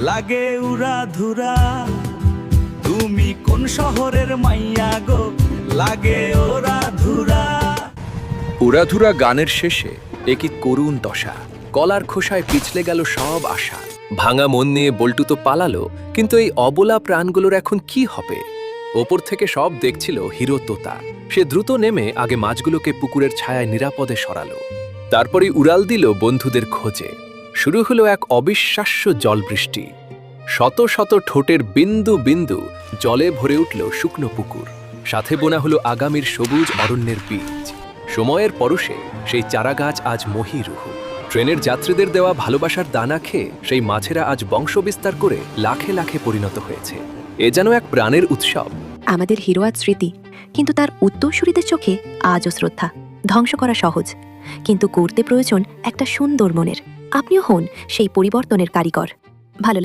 লাগে উড়া ধুরা, তুমি কোন শহরের মাইয়া গো, লাগে ওরা ধুরা। উড়াধুরা গানের শেষে একই করুণ দশা, কলার খোসায় পিছলে গেল সব আশা। ভাঙা মন নিয়ে বল্টু তো পালালো, কিন্তু এই অবলা প্রাণগুলোর এখন কি হবে? ওপর থেকে সব দেখছিল হিরো তোতা। সে দ্রুত নেমে আগে মাছগুলোকে পুকুরের ছায়ায় নিরাপদে সরালো। তারপরই উড়াল দিল বন্ধুদের খোঁজে। শুরু হলো এক অবিশ্বাস্য জলবৃষ্টি। শত শত ঠোঁটের বিন্দু বিন্দু জলে ভরে উঠল শুকনো পুকুর। সাথে বোনা হলো আগামীর সবুজ অরণ্যের বীজ। সময়ের পরশে সেই চারাগাছ আজ মহীরুহু। ট্রেনের যাত্রীদের দেওয়া ভালোবাসার দানা খেয়ে সেই মাছেরা আজ বংশবিস্তার করে লাখে লাখে পরিণত হয়েছে। এ যেন এক প্রাণের উৎসব। আমাদের হিরো আজ স্মৃতি, কিন্তু তার উত্তরসূরিদের চোখে আজও শ্রদ্ধা। ধ্বংস করা সহজ, কিন্তু করতে প্রয়োজন একটা সুন্দর মনের। আপনিও হন সেই পরিবর্তনের কারিগর। ভালো লাগে।